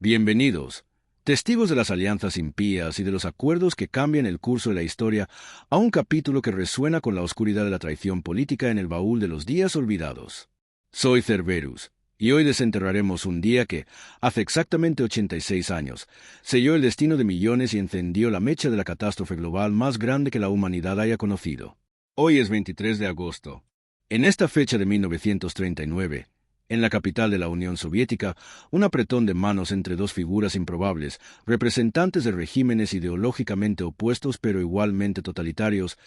Bienvenidos, testigos de las alianzas impías y de los acuerdos que cambian el curso de la historia, a un capítulo que resuena con la oscuridad de la traición política en el baúl de los días olvidados. Soy Cerberus, y hoy desenterraremos un día que, hace exactamente 86 años, selló el destino de millones y encendió la mecha de la catástrofe global más grande que la humanidad haya conocido. Hoy es 23 de agosto. En esta fecha de 1939, en la capital de la Unión Soviética, un apretón de manos entre dos figuras improbables, representantes de regímenes ideológicamente opuestos pero igualmente totalitarios,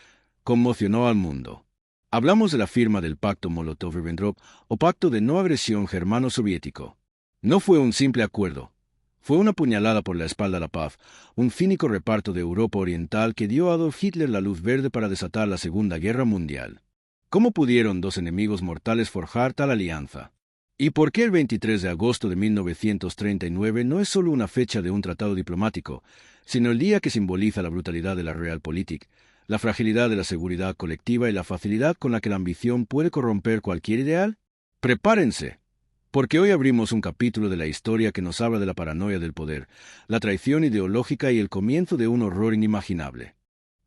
conmocionó al mundo. Hablamos de la firma del Pacto Molotov-Ribbentrop o Pacto de No Agresión Germano-Soviético. No fue un simple acuerdo. Fue una puñalada por la espalda a la paz, un cínico reparto de Europa Oriental que dio a Adolf Hitler la luz verde para desatar la Segunda Guerra Mundial. ¿Cómo pudieron dos enemigos mortales forjar tal alianza? ¿Y por qué el 23 de agosto de 1939 no es solo una fecha de un tratado diplomático, sino el día que simboliza la brutalidad de la Realpolitik, la fragilidad de la seguridad colectiva y la facilidad con la que la ambición puede corromper cualquier ideal? Prepárense, porque hoy abrimos un capítulo de la historia que nos habla de la paranoia del poder, la traición ideológica y el comienzo de un horror inimaginable.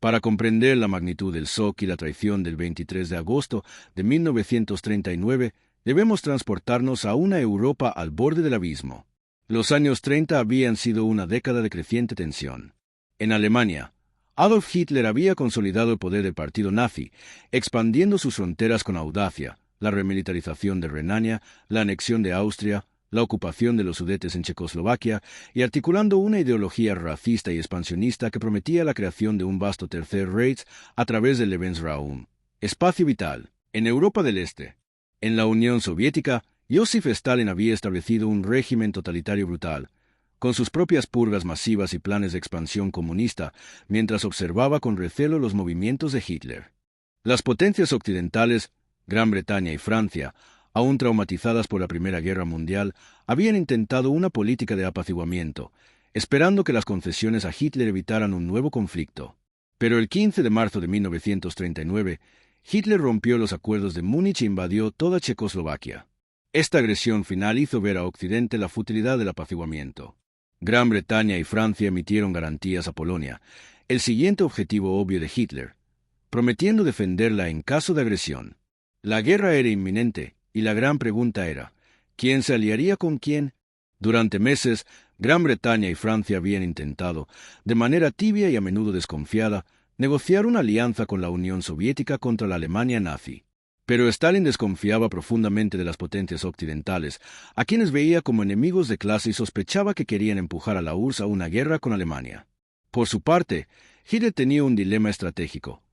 Para comprender la magnitud del shock y la traición del 23 de agosto de 1939, debemos transportarnos a una Europa al borde del abismo. Los años 30 habían sido una década de creciente tensión. En Alemania, Adolf Hitler había consolidado el poder del partido nazi, expandiendo sus fronteras con audacia, la remilitarización de Renania, la anexión de Austria, la ocupación de los Sudetes en Checoslovaquia y articulando una ideología racista y expansionista que prometía la creación de un vasto Tercer Reich a través del Lebensraum, espacio vital, en Europa del Este. En la Unión Soviética, Joseph Stalin había establecido un régimen totalitario brutal, con sus propias purgas masivas y planes de expansión comunista, mientras observaba con recelo los movimientos de Hitler. Las potencias occidentales, Gran Bretaña y Francia, aún traumatizadas por la Primera Guerra Mundial, habían intentado una política de apaciguamiento, esperando que las concesiones a Hitler evitaran un nuevo conflicto. Pero el 15 de marzo de 1939, Hitler rompió los acuerdos de Múnich e invadió toda Checoslovaquia. Esta agresión final hizo ver a Occidente la futilidad del apaciguamiento. Gran Bretaña y Francia emitieron garantías a Polonia, el siguiente objetivo obvio de Hitler, prometiendo defenderla en caso de agresión. La guerra era inminente, y la gran pregunta era, ¿quién se aliaría con quién? Durante meses, Gran Bretaña y Francia habían intentado, de manera tibia y a menudo desconfiada, negociar una alianza con la Unión Soviética contra la Alemania nazi. Pero Stalin desconfiaba profundamente de las potencias occidentales, a quienes veía como enemigos de clase y sospechaba que querían empujar a la URSS a una guerra con Alemania. Por su parte, Hitler tenía un dilema estratégico.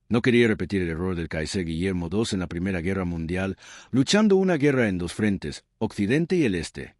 No quería repetir el error del Kaiser Guillermo II en la Primera Guerra Mundial, luchando una guerra en dos frentes, Occidente y el Este.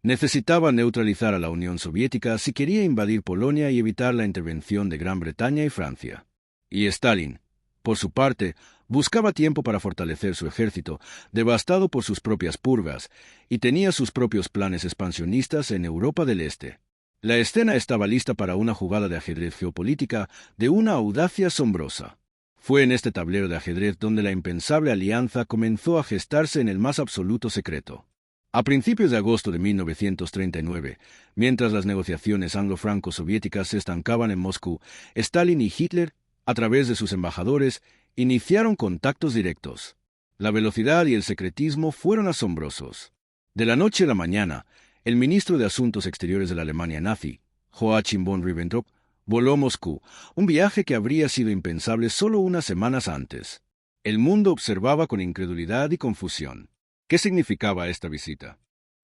Necesitaba neutralizar a la Unión Soviética si quería invadir Polonia y evitar la intervención de Gran Bretaña y Francia. Y Stalin, por su parte, buscaba tiempo para fortalecer su ejército, devastado por sus propias purgas, y tenía sus propios planes expansionistas en Europa del Este. La escena estaba lista para una jugada de ajedrez geopolítica de una audacia asombrosa. Fue en este tablero de ajedrez donde la impensable alianza comenzó a gestarse en el más absoluto secreto. A principios de agosto de 1939, mientras las negociaciones anglo-franco-soviéticas se estancaban en Moscú, Stalin y Hitler, a través de sus embajadores, iniciaron contactos directos. La velocidad y el secretismo fueron asombrosos. De la noche a la mañana, el ministro de Asuntos Exteriores de la Alemania nazi, Joachim von Ribbentrop, voló a Moscú, un viaje que habría sido impensable solo unas semanas antes. El mundo observaba con incredulidad y confusión. ¿Qué significaba esta visita?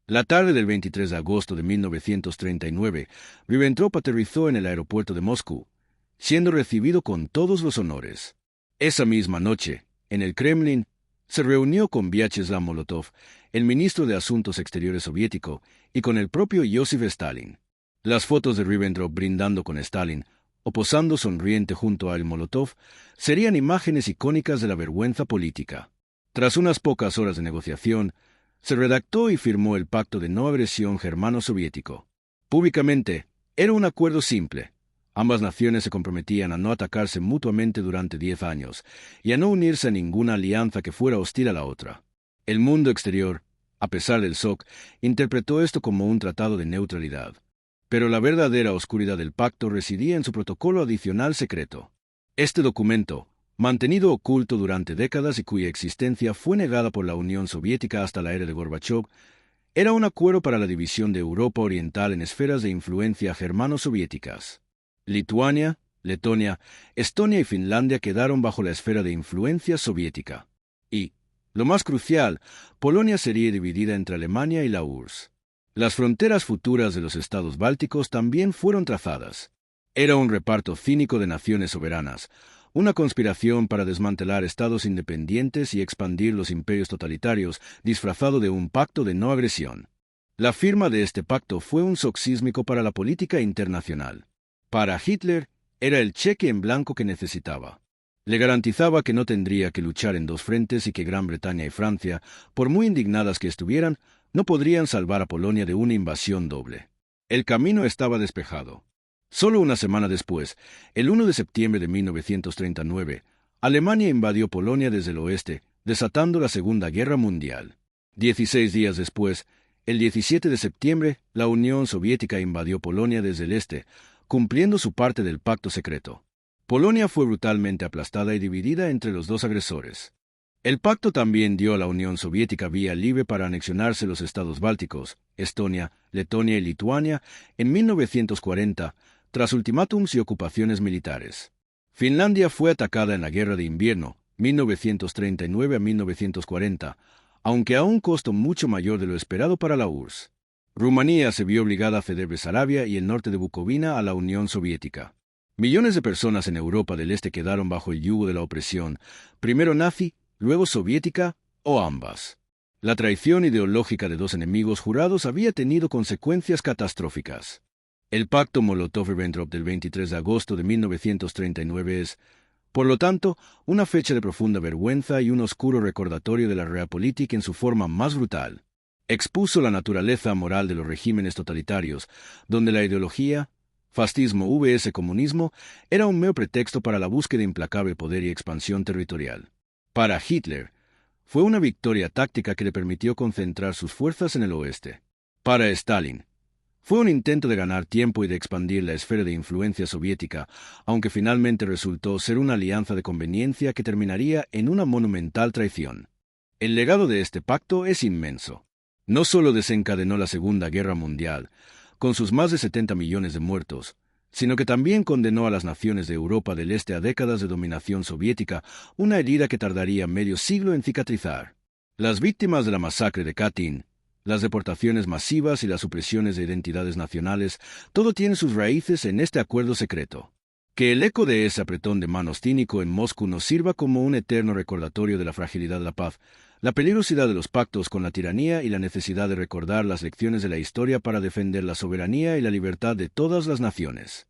La tarde del 23 de agosto de 1939, Ribbentrop aterrizó en el aeropuerto de Moscú, siendo recibido con todos los honores. Esa misma noche, en el Kremlin, se reunió con Vyacheslav Molotov, el ministro de Asuntos Exteriores soviético, y con el propio Joseph Stalin. Las fotos de Ribbentrop brindando con Stalin, o posando sonriente junto a el Molotov, serían imágenes icónicas de la vergüenza política. Tras unas pocas horas de negociación, se redactó y firmó el Pacto de No Agresión Germano-Soviético. Públicamente, era un acuerdo simple. Ambas naciones se comprometían a no atacarse mutuamente durante 10 años y a no unirse a ninguna alianza que fuera hostil a la otra. El mundo exterior, A pesar del shock, interpretó esto como un tratado de neutralidad. Pero la verdadera oscuridad del pacto residía en su protocolo adicional secreto. Este documento, mantenido oculto durante décadas y cuya existencia fue negada por la Unión Soviética hasta la era de Gorbachov, era un acuerdo para la división de Europa Oriental en esferas de influencia germano-soviéticas. Lituania, Letonia, Estonia y Finlandia quedaron bajo la esfera de influencia soviética. Y, lo más crucial, Polonia sería dividida entre Alemania y la URSS. Las fronteras futuras de los estados bálticos también fueron trazadas. Era un reparto cínico de naciones soberanas, una conspiración para desmantelar estados independientes y expandir los imperios totalitarios, disfrazado de un pacto de no agresión. La firma de este pacto fue un shock sísmico para la política internacional. Para Hitler, era el cheque en blanco que necesitaba. Le garantizaba que no tendría que luchar en dos frentes y que Gran Bretaña y Francia, por muy indignadas que estuvieran, no podrían salvar a Polonia de una invasión doble. El camino estaba despejado. Solo una semana después, el 1 de septiembre de 1939, Alemania invadió Polonia desde el oeste, desatando la Segunda Guerra Mundial. 16 días después, el 17 de septiembre, la Unión Soviética invadió Polonia desde el este, cumpliendo su parte del pacto secreto. Polonia fue brutalmente aplastada y dividida entre los dos agresores. El pacto también dio a la Unión Soviética vía libre para anexionarse los estados bálticos, Estonia, Letonia y Lituania, en 1940, tras ultimátums y ocupaciones militares. Finlandia fue atacada en la Guerra de Invierno, 1939 a 1940, aunque a un costo mucho mayor de lo esperado para la URSS. Rumanía se vio obligada a ceder Besarabia y el norte de Bucovina a la Unión Soviética. Millones de personas en Europa del Este quedaron bajo el yugo de la opresión, primero nazi, luego soviética, o ambas. La traición ideológica de dos enemigos jurados había tenido consecuencias catastróficas. El pacto Molotov-Ribbentrop del 23 de agosto de 1939 es, por lo tanto, una fecha de profunda vergüenza y un oscuro recordatorio de la Realpolitik en su forma más brutal. Expuso la naturaleza moral de los regímenes totalitarios, donde la ideología, fascismo vs comunismo, era un mero pretexto para la búsqueda de implacable poder y expansión territorial. Para Hitler, fue una victoria táctica que le permitió concentrar sus fuerzas en el oeste. Para Stalin, fue un intento de ganar tiempo y de expandir la esfera de influencia soviética, aunque finalmente resultó ser una alianza de conveniencia que terminaría en una monumental traición. El legado de este pacto es inmenso. No solo desencadenó la Segunda Guerra Mundial, con sus más de 70 millones de muertos, sino que también condenó a las naciones de Europa del Este a décadas de dominación soviética, una herida que tardaría medio siglo en cicatrizar. Las víctimas de la masacre de Katyn, las deportaciones masivas y las supresiones de identidades nacionales, todo tiene sus raíces en este acuerdo secreto. Que el eco de ese apretón de manos cínico en Moscú nos sirva como un eterno recordatorio de la fragilidad de la paz, la peligrosidad de los pactos con la tiranía y la necesidad de recordar las lecciones de la historia para defender la soberanía y la libertad de todas las naciones.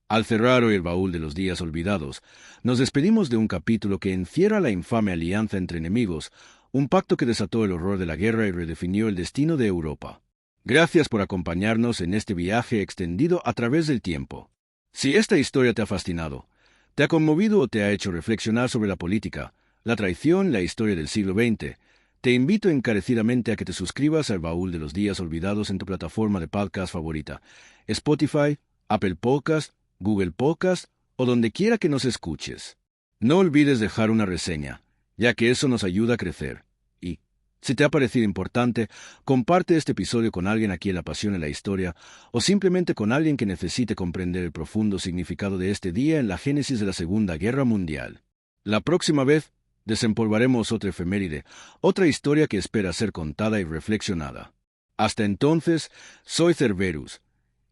Al cerrar hoy el baúl de los días olvidados, nos despedimos de un capítulo que encierra la infame alianza entre enemigos, un pacto que desató el horror de la guerra y redefinió el destino de Europa. Gracias por acompañarnos en este viaje extendido a través del tiempo. Si esta historia te ha fascinado, te ha conmovido o te ha hecho reflexionar sobre la política, la traición, la historia del siglo XX, te invito encarecidamente a que te suscribas al Baúl de los Días Olvidados en tu plataforma de podcast favorita, Spotify, Apple Podcast, Google Podcast o donde quiera que nos escuches. No olvides dejar una reseña, ya que eso nos ayuda a crecer. Y, si te ha parecido importante, comparte este episodio con alguien a quien le apasione la historia o simplemente con alguien que necesite comprender el profundo significado de este día en la génesis de la Segunda Guerra Mundial. La próxima vez, desempolvaremos otra efeméride, otra historia que espera ser contada y reflexionada. Hasta entonces, soy Cerberus,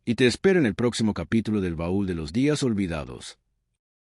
y te espero en el próximo capítulo del Baúl de los Días Olvidados.